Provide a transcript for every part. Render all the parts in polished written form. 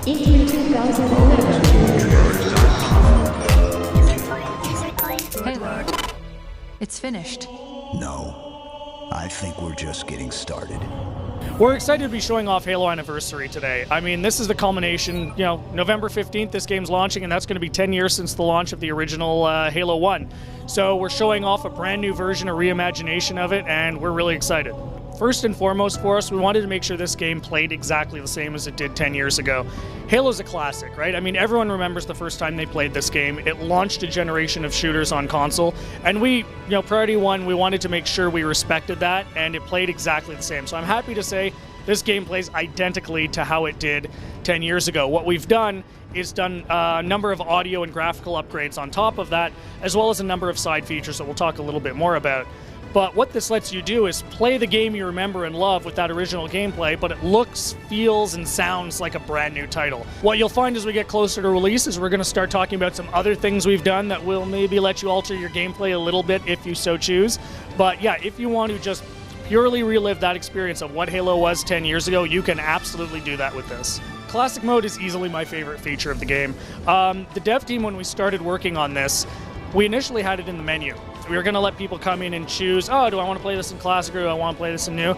In 2011. Halo. It's finished. No, I think we're just getting started. We're excited to be showing off Halo Anniversary today. I mean, this is the culmination, November 15th, this game's launching, and that's going to be 10 years since the launch of the original Halo 1. So we're showing off a brand new version, a reimagination of it, and we're really excited. First and foremost for us, we wanted to make sure this game played exactly the same as it did 10 years ago. Halo's a classic, right? I mean, everyone remembers the first time they played this game. It launched a generation of shooters on console, and we, Priority 1, we wanted to make sure we respected that, and it played exactly the same. So I'm happy to say this game plays identically to how it did 10 years ago. What we've done is done a number of audio and graphical upgrades on top of that, as well as a number of side features that we'll talk a little bit more about. But what this lets you do is play the game you remember and love with that original gameplay, but it looks, feels, and sounds like a brand new title. What you'll find as we get closer to release is we're going to start talking about some other things we've done that will maybe let you alter your gameplay a little bit if you so choose. But yeah, if you want to just purely relive that experience of what Halo was 10 years ago, you can absolutely do that with this. Classic mode is easily my favorite feature of the game. The dev team, when we started working on this, we initially had it in the menu. We were going to let people come in and choose, do I want to play this in Classic or do I want to play this in New?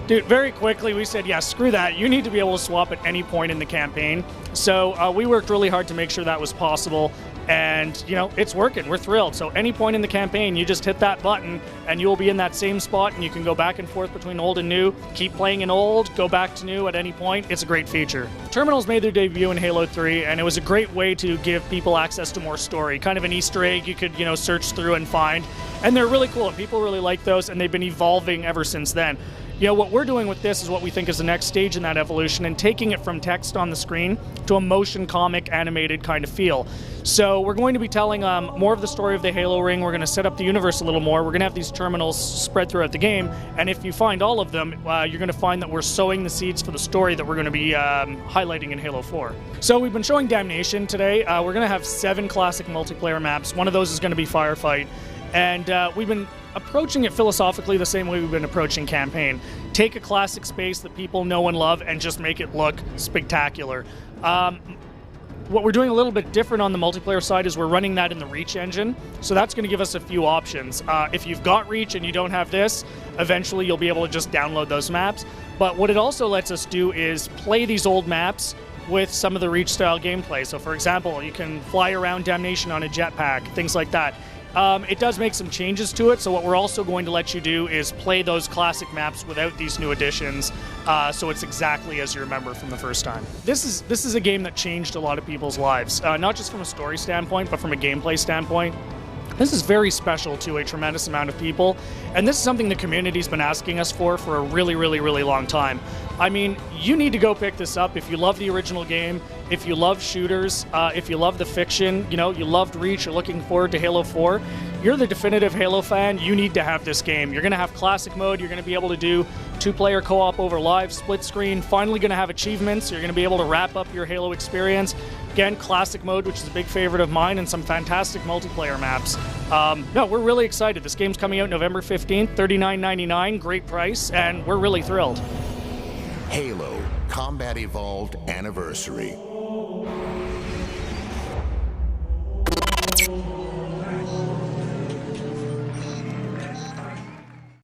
Dude, very quickly we said, yeah, screw that. You need to be able to swap at any point in the campaign. So we worked really hard to make sure that was possible. And, it's working. We're thrilled. So any point in the campaign, you just hit that button and you'll be in that same spot and you can go back and forth between old and new, keep playing in old, go back to new at any point. It's a great feature. Terminals made their debut in Halo 3, and it was a great way to give people access to more story. Kind of an Easter egg you could, search through and find. And they're really cool, and people really like those, and they've been evolving ever since then. What we're doing with this is what we think is the next stage in that evolution, and taking it from text on the screen to a motion comic animated kind of feel. So we're going to be telling more of the story of the Halo ring. We're going to set up the universe a little more. We're going to have these terminals spread throughout the game, and if you find all of them, you're going to find that we're sowing the seeds for the story that we're going to be highlighting in Halo 4. So we've been showing Damnation today. We're going to have 7 classic multiplayer maps. One of those is going to be Firefight. And we've been approaching it philosophically the same way we've been approaching Campaign. Take a classic space that people know and love and just make it look spectacular. What we're doing a little bit different on the multiplayer side is we're running that in the Reach engine. So that's going to give us a few options. If you've got Reach and you don't have this, eventually you'll be able to just download those maps. But what it also lets us do is play these old maps with some of the Reach-style gameplay. So for example, you can fly around Damnation on a jetpack, things like that. It does make some changes to it, so what we're also going to let you do is play those classic maps without these new additions, so it's exactly as you remember from the first time. This is a game that changed a lot of people's lives, not just from a story standpoint, but from a gameplay standpoint. This is very special to a tremendous amount of people, and this is something the community's been asking us for a really, really, really long time. I mean, you need to go pick this up if you love the original game, if you love shooters, if you love the fiction, you loved Reach, you're looking forward to Halo 4, you're the definitive Halo fan, you need to have this game. You're going to have classic mode, you're going to be able to do 2-player co-op over live, split screen, finally going to have achievements, you're going to be able to wrap up your Halo experience. Again, classic mode, which is a big favorite of mine, and some fantastic multiplayer maps. No, we're really excited. This game's coming out November 15th, $39.99, great price, and we're really thrilled. Halo Combat Evolved Anniversary.